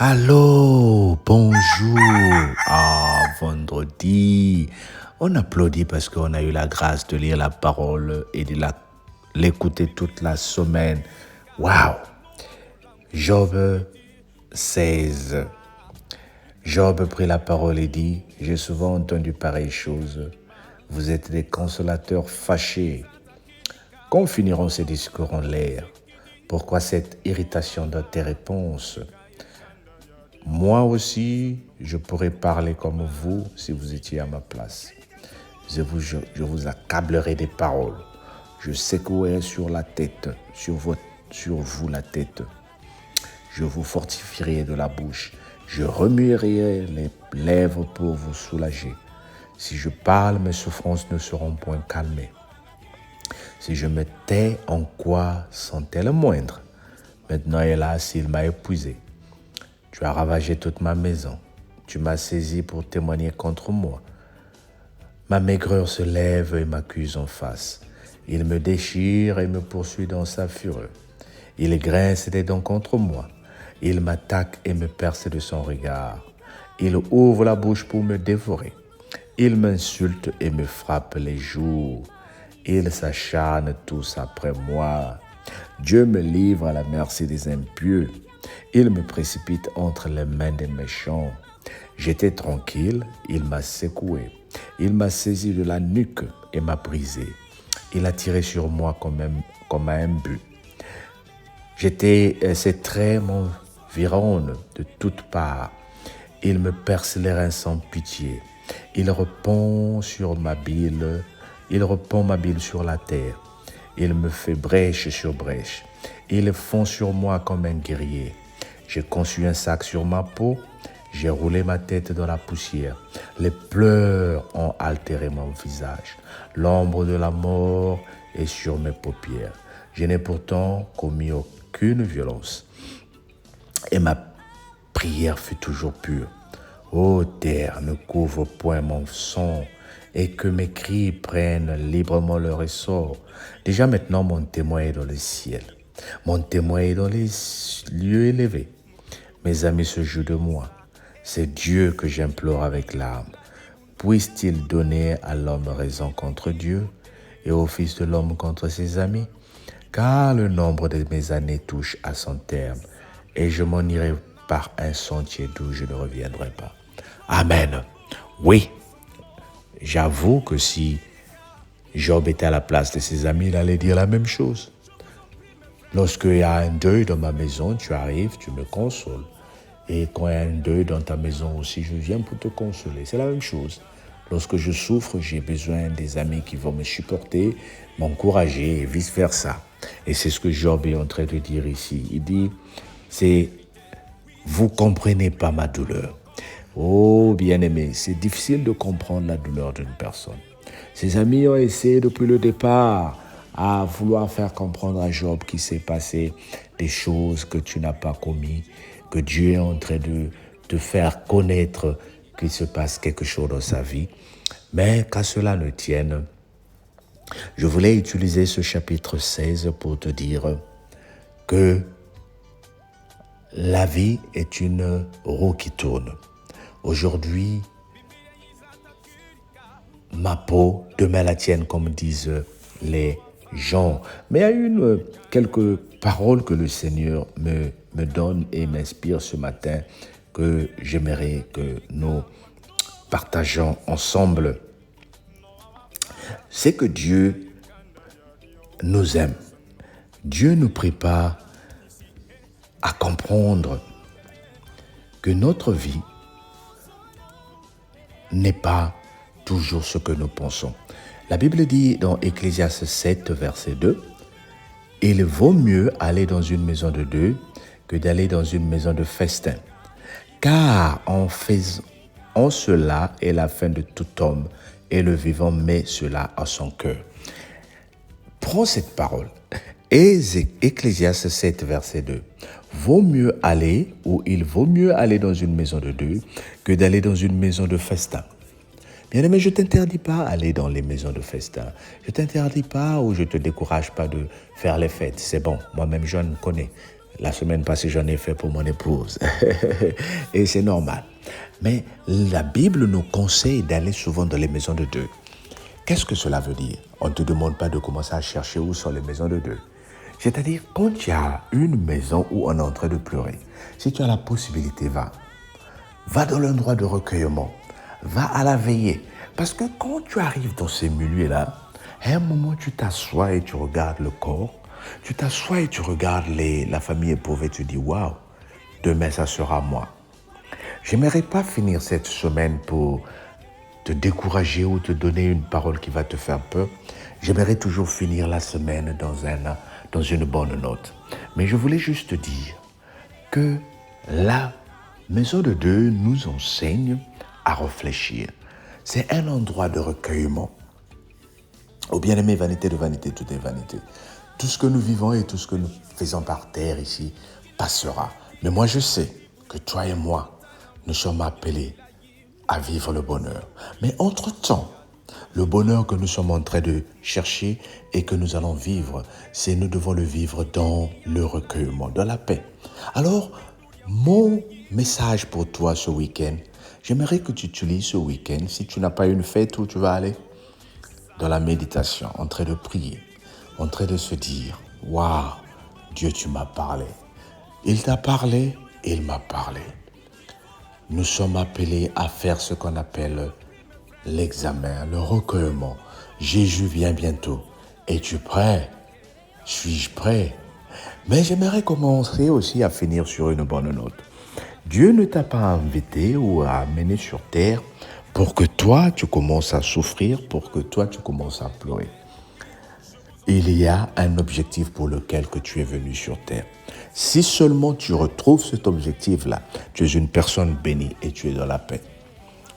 Allô, bonjour. Vendredi. On applaudit parce qu'on a eu la grâce de lire la parole et de l'écouter toute la semaine. Waouh. Job 16. Job prit la parole et dit, j'ai souvent entendu pareille chose. Vous êtes des consolateurs fâchés. Quand finiront ces discours en l'air? Pourquoi cette irritation dans tes réponses? Moi aussi, je pourrais parler comme vous si vous étiez à ma place. Je vous accablerai des paroles. Je secouerai sur vous la tête. Je vous fortifierai de la bouche. Je remuerai les lèvres pour vous soulager. Si je parle, mes souffrances ne seront point calmées. Si je me tais, en quoi sont-elles moindres? Maintenant, hélas, il m'a épuisé. Tu as ravagé toute ma maison. Tu m'as saisi pour témoigner contre moi. Ma maigreur se lève et m'accuse en face. Il me déchire et me poursuit dans sa fureur. Il grince des dents contre moi. Il m'attaque et me perce de son regard. Il ouvre la bouche pour me dévorer. Il m'insulte et me frappe les joues. Ils s'acharnent tous après moi. Dieu me livre à la merci des impieux. Il me précipite entre les mains des méchants. J'étais tranquille, il m'a secoué. Il m'a saisi de la nuque et m'a brisé. Il a tiré sur moi comme à un but. Ses traits m'environnent de toutes parts. Il me perce les reins sans pitié. Il repond ma bile sur la terre. Il me fait brèche sur brèche. Il fond sur moi comme un guerrier. J'ai conçu un sac sur ma peau. J'ai roulé ma tête dans la poussière. Les pleurs ont altéré mon visage. L'ombre de la mort est sur mes paupières. Je n'ai pourtant commis aucune violence. Et ma prière fut toujours pure. Ô terre, ne couvre point mon sang, et que mes cris prennent librement leur essor. Déjà maintenant, mon témoin est dans le ciel. Mon témoin est dans les lieux élevés. Mes amis se jouent de moi. C'est Dieu que j'implore avec larmes. Puisse-t-il donner à l'homme raison contre Dieu et au Fils de l'homme contre ses amis? Car le nombre de mes années touche à son terme et je m'en irai par un sentier d'où je ne reviendrai pas. Amen. Oui, j'avoue que si Job était à la place de ses amis, il allait dire la même chose. Lorsqu'il y a un deuil dans ma maison, tu arrives, tu me consoles. Et quand il y a un deuil dans ta maison aussi, je viens pour te consoler. C'est la même chose. Lorsque je souffre, j'ai besoin des amis qui vont me supporter, m'encourager et vice-versa. Et c'est ce que Job est en train de dire ici. Il dit, vous comprenez pas ma douleur. Oh, bien-aimé, c'est difficile de comprendre la douleur d'une personne. Ses amis ont essayé depuis le départ à vouloir faire comprendre à Job qu'il s'est passé des choses que tu n'as pas commis, que Dieu est en train de te faire connaître qu'il se passe quelque chose dans sa vie. Mais qu'à cela ne tienne, je voulais utiliser ce chapitre 16 pour te dire que la vie est une roue qui tourne. Aujourd'hui, ma peau, demain la tienne, comme disent les gens. Mais il y a quelques paroles que le Seigneur me donne et m'inspire ce matin que j'aimerais que nous partageons ensemble. C'est que Dieu nous aime. Dieu nous prépare à comprendre que notre vie n'est pas toujours ce que nous pensons. La Bible dit dans Ecclésiaste 7, verset 2, « Il vaut mieux aller dans une maison de deuil que d'aller dans une maison de festin. Car en cela est la fin de tout homme, et le vivant met cela à son cœur. » Prends cette parole. Ecclésiaste 7, verset 2. Vaut mieux aller, ou il vaut mieux aller dans une maison de deuil que d'aller dans une maison de festin. Bien-aimé, je ne t'interdis pas d'aller dans les maisons de festin. Je ne t'interdis pas ou je ne te décourage pas de faire les fêtes. C'est bon, moi-même je ne connais. La semaine passée, j'en ai fait pour mon épouse. Et c'est normal. Mais la Bible nous conseille d'aller souvent dans les maisons de Dieu. Qu'est-ce que cela veut dire? On ne te demande pas de commencer à chercher où sont les maisons de Dieu. C'est-à-dire, quand tu as une maison où on est en train de pleurer, si tu as la possibilité, va. Va dans l'endroit de recueillement. Va à la veillée. Parce que quand tu arrives dans ces milieux-là, à un moment, tu t'assois et tu regardes le corps. Tu t'assois et tu regardes la famille éprouvée et tu dis, waouh, demain, ça sera moi. J'aimerais pas finir cette semaine pour te décourager ou te donner une parole qui va te faire peur. J'aimerais toujours finir la semaine dans une bonne note. Mais je voulais juste te dire que la maison de Dieu nous enseigne à réfléchir. C'est un endroit de recueillement. Ô bien-aimé, vanité de vanité, tout est vanité. Tout ce que nous vivons et tout ce que nous faisons par terre ici passera. Mais moi, je sais que toi et moi, nous sommes appelés à vivre le bonheur. Mais entre-temps, le bonheur que nous sommes en train de chercher et que nous allons vivre, c'est nous devons le vivre dans le recueillement, dans la paix. Alors, mon message pour toi ce week-end, j'aimerais que tu utilises ce week-end, si tu n'as pas une fête où tu vas aller, dans la méditation, en train de prier, en train de se dire, waouh, Dieu, tu m'as parlé. Il t'a parlé, il m'a parlé. Nous sommes appelés à faire ce qu'on appelle l'examen, le recueillement. Jésus vient bientôt. Es-tu prêt? Suis-je prêt? Mais j'aimerais commencer aussi à finir sur une bonne note. Dieu ne t'a pas invité ou amené sur terre pour que toi, tu commences à souffrir, pour que toi, tu commences à pleurer. Il y a un objectif pour lequel que tu es venu sur terre. Si seulement tu retrouves cet objectif-là, tu es une personne bénie et tu es dans la paix.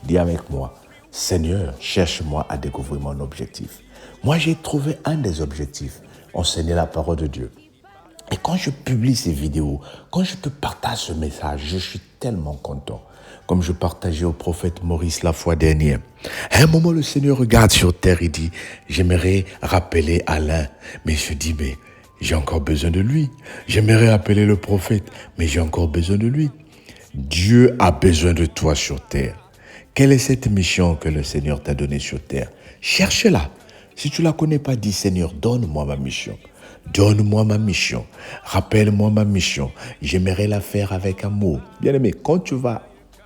Dis avec moi, Seigneur, cherche-moi à découvrir mon objectif. Moi, j'ai trouvé un des objectifs, enseigner la parole de Dieu. Et quand je publie ces vidéos, quand je te partage ce message, je suis tellement content. Comme je partageais au prophète Maurice la fois dernière. À un moment, le Seigneur regarde sur terre et dit, j'aimerais rappeler Alain. Mais je dis, mais j'ai encore besoin de lui. J'aimerais appeler le prophète, mais j'ai encore besoin de lui. Dieu a besoin de toi sur terre. Quelle est cette mission que le Seigneur t'a donnée sur terre? Cherche-la. Si tu ne la connais pas, dis Seigneur, donne-moi ma mission. Donne-moi ma mission. Rappelle-moi ma mission. J'aimerais la faire avec amour. Bien-aimé, quand tu vas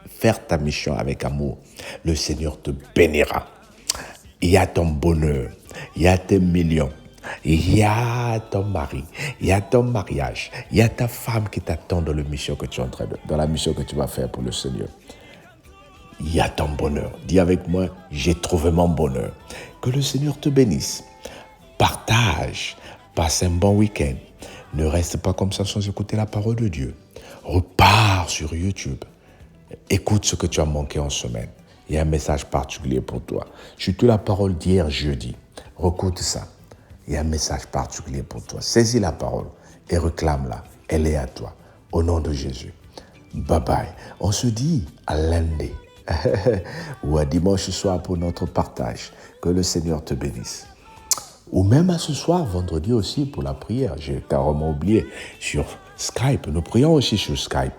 faire ta mission avec amour, le Seigneur te bénira. Il y a ton bonheur. Il y a tes millions. Il y a ton mari, il y a ton mariage, il y a ta femme qui t'attend dans la mission que tu es en train dans la mission que tu vas faire pour le Seigneur. Il y a ton bonheur. Dis avec moi, j'ai trouvé mon bonheur. Que le Seigneur te bénisse. Partage. Passe un bon week-end. Ne reste pas comme ça sans écouter la parole de Dieu. Repars sur YouTube. Écoute ce que tu as manqué en semaine. Il y a un message particulier pour toi. Surtout la parole d'hier jeudi. Écoute ça. Il y a un message particulier pour toi. Saisis la parole et réclame-la. Elle est à toi. Au nom de Jésus. Bye bye. On se dit à lundi. Ou à dimanche soir pour notre partage. Que le Seigneur te bénisse. Ou même à ce soir, vendredi aussi, pour la prière. J'ai carrément oublié. Sur Skype. Nous prions aussi sur Skype.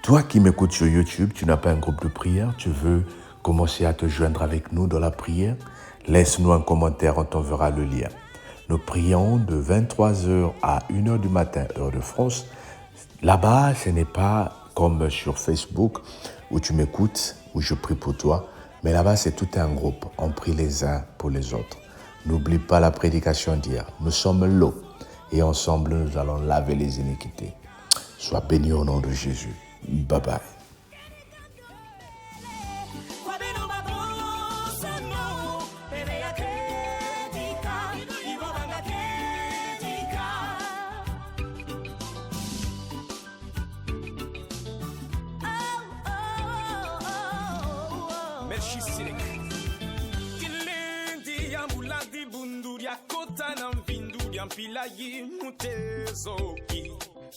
Toi qui m'écoutes sur YouTube, tu n'as pas un groupe de prière, tu veux commencer à te joindre avec nous dans la prière, laisse-nous un commentaire, on t'enverra le lien. Nous prions de 23h à 1h du matin, heure de France. Là-bas, ce n'est pas comme sur Facebook où tu m'écoutes, où je prie pour toi, mais là-bas, c'est tout un groupe. On prie les uns pour les autres. N'oublie pas la prédication d'hier. Nous sommes l'eau et ensemble, nous allons laver les iniquités. Sois béni au nom de Jésus. Bye bye.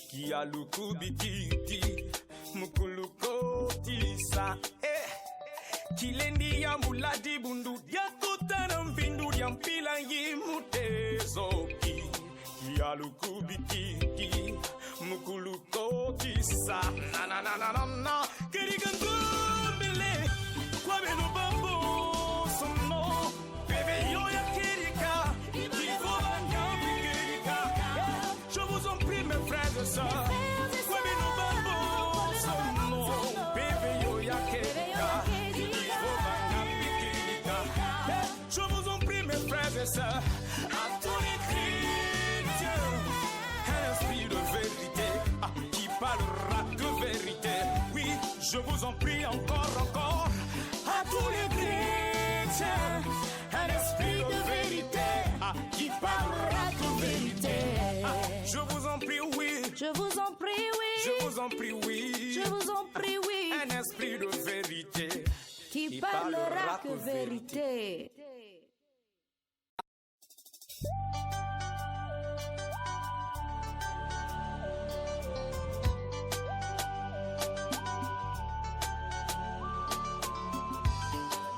Kia lukubititi mukulukotisa kilendi ya muladi bundu ya kutana mvindu ya mpilangi mutezoki qui a le kubikiki, mukuluko tisa, na na na na na na, kirigandu bele, kwa beno bambo sono, bébé yo ya kirika, ivo bangambi kirika. Je vous en prie mes frères et sœurs, kwa beno bambo sono, bébé yo ya kirika, ivo bangambi kirika. Je vous en prie mes frères et sœurs, à tous les chrétiens, un esprit de vérité qui parlera de vérité. Oui, je vous en prie encore, à tous les chrétiens, un esprit de vérité qui parlera de vérité. Je vous en prie, oui. Je vous en prie, oui. Je vous en prie, oui. Je vous en prie, oui. Un esprit de vérité Qui parlera que vérité.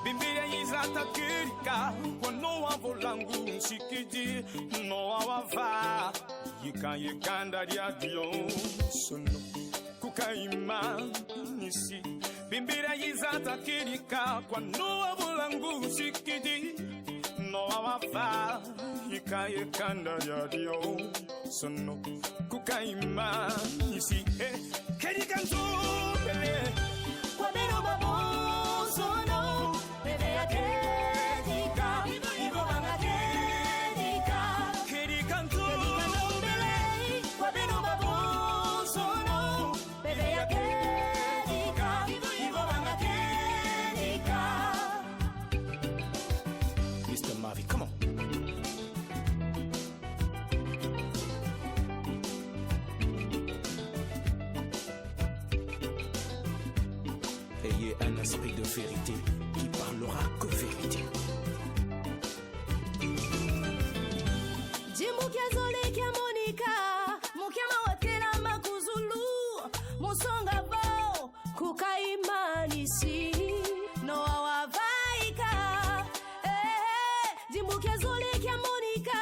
Bimbia yizata kirika Wano wavolangu mshikiji No wawava Yikanda diadio Sono Kukaima nisi Bimbia yizata kirika Wano wavolangu mshikiji No wawava Yikanda diadio Sono Kukaima nisi Kirika ntubele Kwa beno babo sono. Bebe ya kedika. Ivo banga kedika. Kirikanto Bele. Kwa beno babo sono. Bebe ya kedika. Ivo banga kedika. Mr. Marvy, come on. Ayez un esprit de vérité qui parlera que vérité. Jimukia zole kia monika. Mukia mawatela makuzulu. Musonga bao. Kukaimanisi. No awavaika. Jimukia zole kia monika.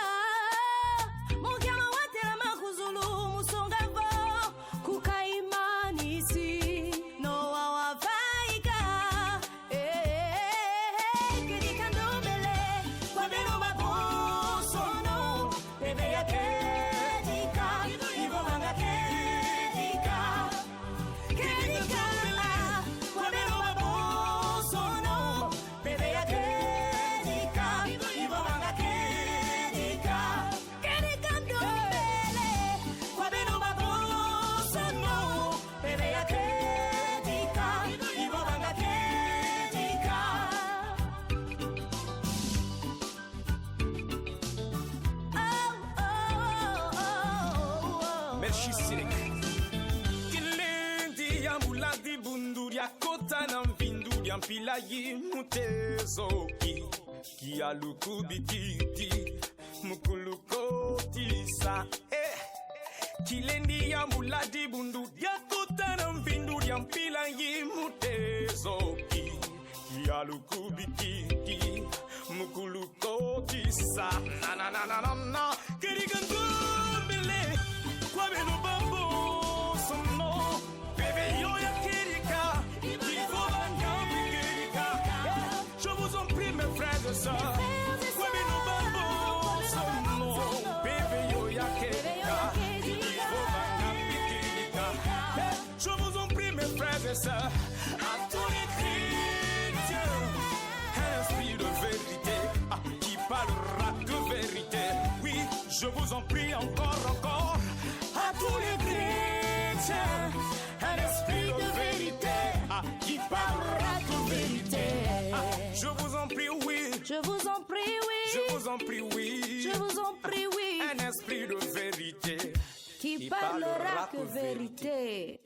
Mukia mawatela makuzulu. Musonga bao. Kukaimanisi. No awavaika. Mpila mutezoki Kia lukubikiti Mukulukotisa Kilendi ya muladi bundu Ya kutana mpindu ya mpila mutezoki Kia lukubikiti Mukulukotisa Na na na na na na Kirigantu bele Kwa beno bambo sono Bebe yo ya kirika Je vous en prie mes frères et sœurs Kwebe no bambo sono Bebe yo ya kirika Ivo bangambi kirika Je vous en prie mes frères et sœurs À tous les chrétiens Un esprit de vérité Qui parlera de vérité Oui, je vous en prie encore À tous les chrétiens Un esprit de vérité Qui parlera de vérité Je vous en prie, oui. Je vous en prie, oui. Je vous en prie, oui. Je vous en prie, oui. Un esprit de vérité Qui parlera que vérité.